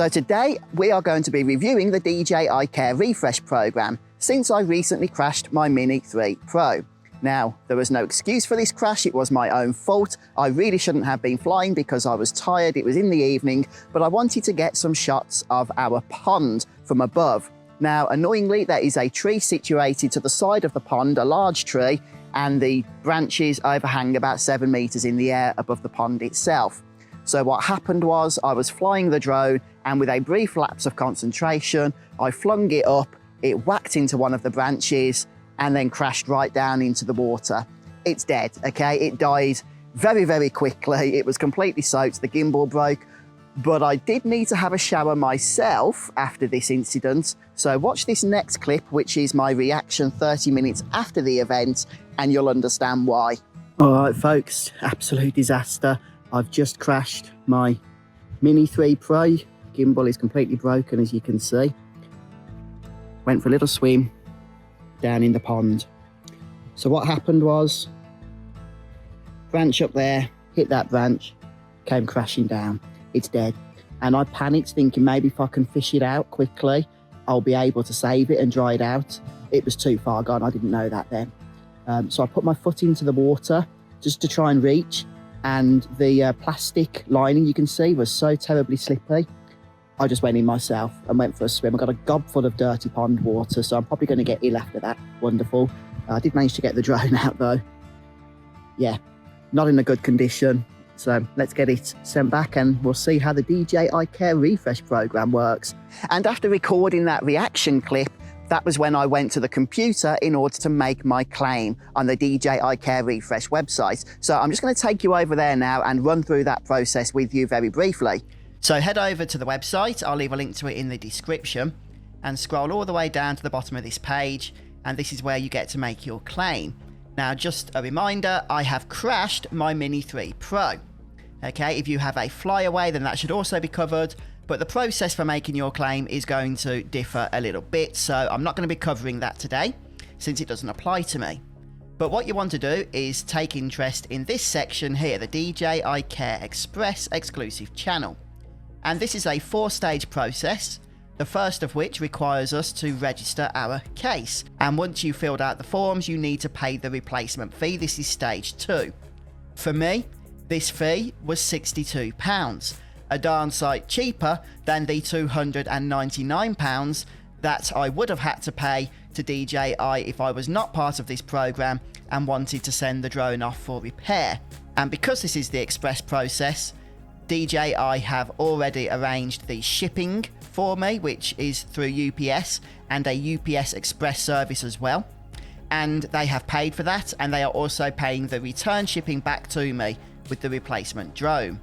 So today we are going to be reviewing the DJI Care Refresh program since I recently crashed my Mini 3 Pro. Now, there was no excuse for this crash, it was my own fault. I really shouldn't have been flying because I was tired, it was in the evening, but I wanted to get some shots of our pond from above. Now, annoyingly, there is a tree situated to the side of the pond, a large tree, and the branches overhang about 7 meters in the air above the pond itself. So what happened was I was flying the drone, and with a brief lapse of concentration, I flung it up, it whacked into one of the branches, and then crashed right down into the water. It's dead, okay? It died very, very quickly. It was completely soaked, the gimbal broke, but I did need to have a shower myself after this incident. So watch this next clip, which is my reaction 30 minutes after the event, and you'll understand why. All right, folks, absolute disaster. I've just crashed my Mini 3 Pro. Gimbal is completely broken, as you can see. Went for a little swim down in the pond. So what happened was, branch up there, hit that branch, came crashing down. It's dead. And I panicked thinking maybe if I can fish it out quickly, I'll be able to save it and dry it out. It was too far gone, I didn't know that then. So I put my foot into the water just to try and reach, and the plastic lining you can see was so terribly slippy. I just went in myself and went for a swim. I got a gob full of dirty pond water, so I'm probably going to get ill after that. Wonderful. I did manage to get the drone out though. Yeah, not in a good condition. So let's get it sent back and we'll see how the DJI Care Refresh program works. And after recording that reaction clip, that was when I went to the computer in order to make my claim on the DJI Care Refresh website. So I'm just going to take you over there now and run through that process with you very briefly. So head over to the website, I'll leave a link to it in the description, and scroll all the way down to the bottom of this page, and this is where you get to make your claim. Now, just a reminder, I have crashed my Mini 3 Pro. Okay, if you have a flyaway, then that should also be covered, but the process for making your claim is going to differ a little bit, so I'm not going to be covering that today, since it doesn't apply to me. But what you want to do is take interest in this section here, the DJI Care Express exclusive channel. And this is a 4-stage process, the first of which requires us to register our case. And once you've filled out the forms, you need to pay the replacement fee. This is stage 2. For me, this fee was £62, a darn sight cheaper than the £299 that I would have had to pay to DJI if I was not part of this program and wanted to send the drone off for repair. And because this is the express process, DJI have already arranged the shipping for me, which is through UPS and a UPS Express service as well. And they have paid for that, and they are also paying the return shipping back to me with the replacement drone.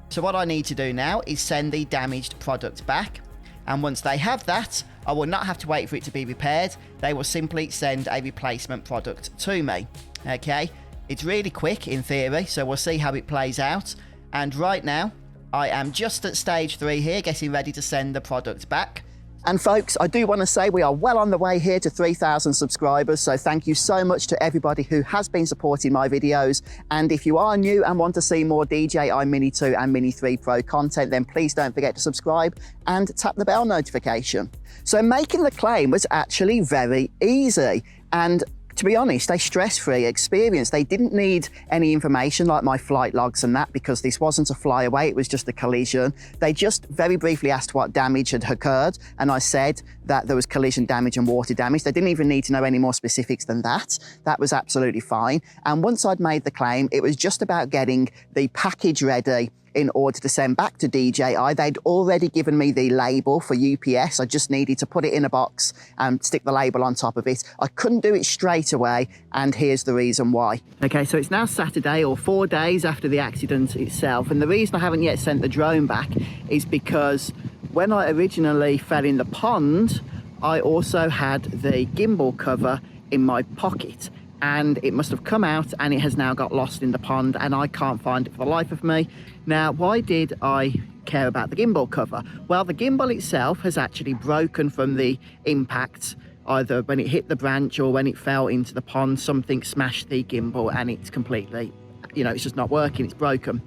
So what I need to do now is send the damaged product back. And once they have that, I will not have to wait for it to be repaired. They will simply send a replacement product to me. Okay, it's really quick in theory, so we'll see how it plays out. And right now, I am just at stage 3 here, getting ready to send the product back. And folks, I do want to say we are well on the way here to 3,000 subscribers, so thank you so much to everybody who has been supporting my videos. And if you are new and want to see more DJI Mini 2 and Mini 3 Pro content, then please don't forget to subscribe and tap the bell notification. So making the claim was actually very easy, and to be honest, a stress-free experience. They didn't need any information like my flight logs and that, because this wasn't a flyaway, it was just a collision. They just very briefly asked what damage had occurred, and I said that there was collision damage and water damage. They didn't even need to know any more specifics than that. That was absolutely fine. And once I'd made the claim, it was just about getting the package ready in order to send back to DJI. They'd already given me the label for UPS. I just needed to put it in a box and stick the label on top of it. I couldn't do it straight away, and here's the reason why. Okay, so it's now Saturday, or 4 days after the accident itself, and the reason I haven't yet sent the drone back is because when I originally fell in the pond, I also had the gimbal cover in my pocket, and it must have come out and it has now got lost in the pond, and I can't find it for the life of me. Now, why did I care about the gimbal cover? Well, the gimbal itself has actually broken from the impact, either when it hit the branch or when it fell into the pond. Something smashed the gimbal and it's completely, it's just not working, it's broken.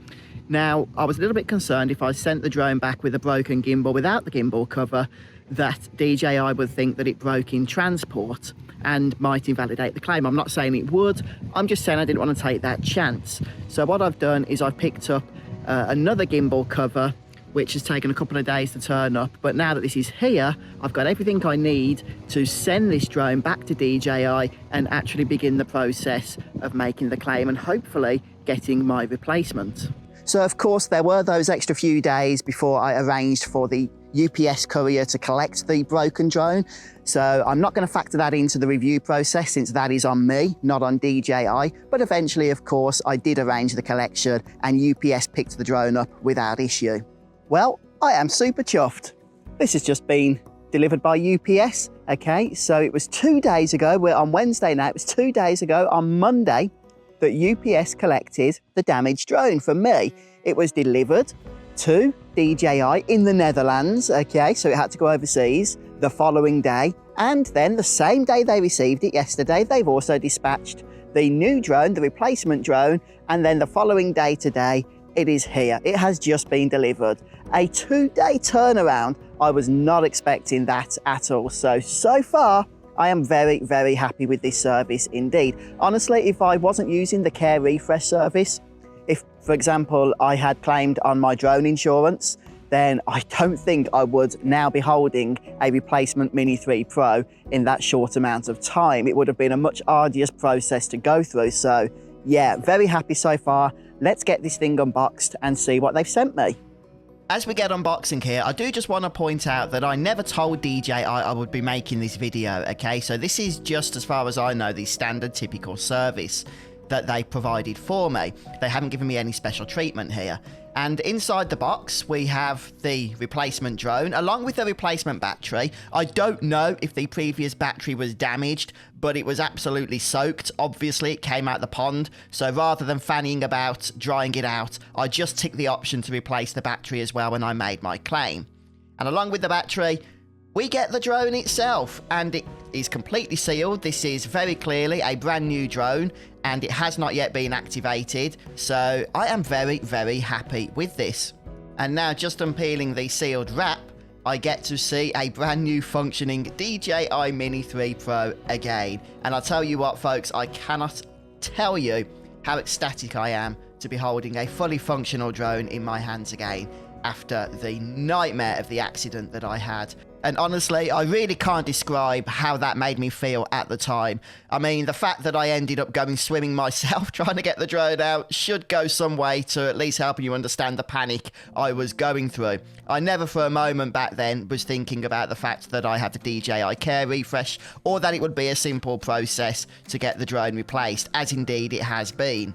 Now, I was a little bit concerned if I sent the drone back with a broken gimbal without the gimbal cover, that DJI would think that it broke in transport and might invalidate the claim. I'm not saying it would, I'm just saying I didn't want to take that chance. So what I've done is I've picked up another gimbal cover, which has taken a couple of days to turn up, but now that this is here, I've got everything I need to send this drone back to DJI and actually begin the process of making the claim and hopefully getting my replacement. So of course there were those extra few days before I arranged for the UPS courier to collect the broken drone. So I'm not going to factor that into the review process since that is on me, not on DJI. But eventually, of course, I did arrange the collection and UPS picked the drone up without issue. Well, I am super chuffed. This has just been delivered by UPS. Okay, so it was 2 days ago. We're on Wednesday now. It was 2 days ago on Monday that UPS collected the damaged drone from me. It was delivered to DJI in the Netherlands, okay, so it had to go overseas the following day. And then the same day they received it yesterday, they've also dispatched the new drone, the replacement drone, and then the following day today, it is here. It has just been delivered. A 2-day turnaround. I was not expecting that at all. So far, I am very, very happy with this service indeed. Honestly, if I wasn't using the Care Refresh service, if, for example, I had claimed on my drone insurance, then I don't think I would now be holding a replacement Mini 3 Pro in that short amount of time. It would have been a much arduous process to go through. So yeah, very happy so far. Let's get this thing unboxed and see what they've sent me. As we get unboxing here, I do just want to point out that I never told DJI I would be making this video, okay? So this is just, as far as I know, the standard typical service that they provided for me. They haven't given me any special treatment here. And inside the box, we have the replacement drone, along with the replacement battery. I don't know if the previous battery was damaged, but it was absolutely soaked. Obviously, it came out the pond. So rather than fanning about, drying it out, I just ticked the option to replace the battery as well when I made my claim. And along with the battery, we get the drone itself, and it is completely sealed. This is very clearly a brand new drone, and it has not yet been activated. So I am very, very happy with this. And now, just unpeeling the sealed wrap, I get to see a brand new functioning DJI Mini 3 Pro again. And I'll tell you what, folks, I cannot tell you how ecstatic I am to be holding a fully functional drone in my hands again after the nightmare of the accident that I had. And honestly, I really can't describe how that made me feel at the time. I mean, the fact that I ended up going swimming myself trying to get the drone out should go some way to at least helping you understand the panic I was going through. I never for a moment back then was thinking about the fact that I had the DJI Care Refresh, or that it would be a simple process to get the drone replaced, as indeed it has been.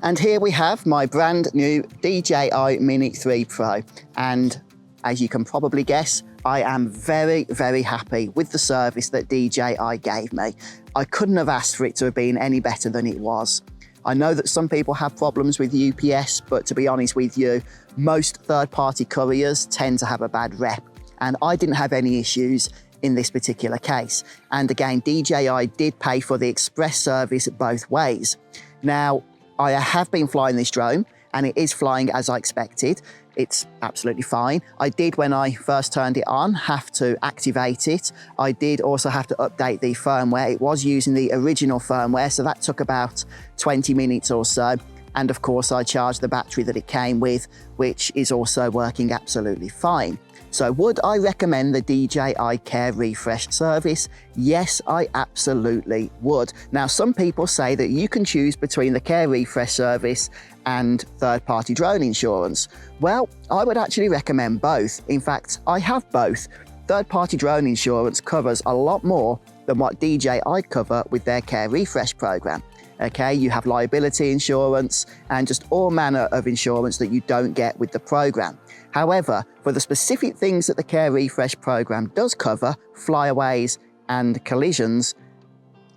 And here we have my brand new DJI Mini 3 Pro. And as you can probably guess, I am very, very happy with the service that DJI gave me. I couldn't have asked for it to have been any better than it was. I know that some people have problems with UPS, but to be honest with you, most third-party couriers tend to have a bad rep, and I didn't have any issues in this particular case. And again, DJI did pay for the express service both ways. Now, I have been flying this drone, and it is flying as I expected. It's absolutely fine. I did, when I first turned it on, have to activate it. I did also have to update the firmware. It was using the original firmware, so that took about 20 minutes or so. And of course, I charged the battery that it came with, which is also working absolutely fine. So would I recommend the DJI Care Refresh service? Yes, I absolutely would. Now, some people say that you can choose between the Care Refresh service and third-party drone insurance. Well, I would actually recommend both. In fact, I have both. Third-party drone insurance covers a lot more than what DJI cover with their Care Refresh program. Okay, you have liability insurance and just all manner of insurance that you don't get with the program. However, for the specific things that the Care Refresh program does cover, flyaways and collisions,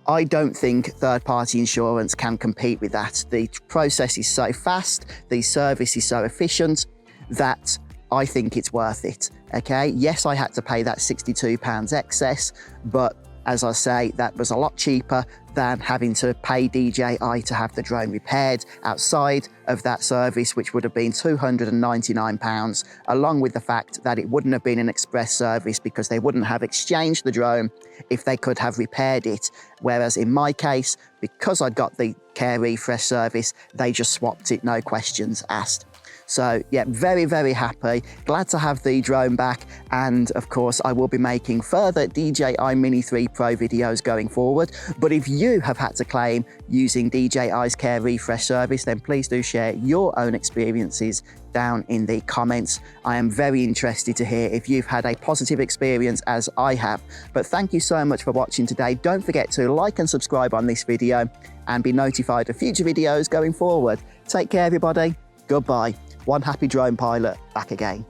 I don't think third-party insurance can compete with that. The process is so fast, the service is so efficient that I think it's worth it. Okay, yes, I had to pay that £62 excess, but as I say, that was a lot cheaper than having to pay DJI to have the drone repaired outside of that service, which would have been £299, along with the fact that it wouldn't have been an express service because they wouldn't have exchanged the drone if they could have repaired it. Whereas in my case, because I'd got the Care Refresh service, they just swapped it, no questions asked. So yeah, very, very happy. Glad to have the drone back. And of course, I will be making further DJI Mini 3 Pro videos going forward. But if you have had to claim using DJI's Care Refresh service, then please do share your own experiences down in the comments. I am very interested to hear if you've had a positive experience as I have. But thank you so much for watching today. Don't forget to like and subscribe on this video and be notified of future videos going forward. Take care, everybody. Goodbye. One happy drone pilot back again.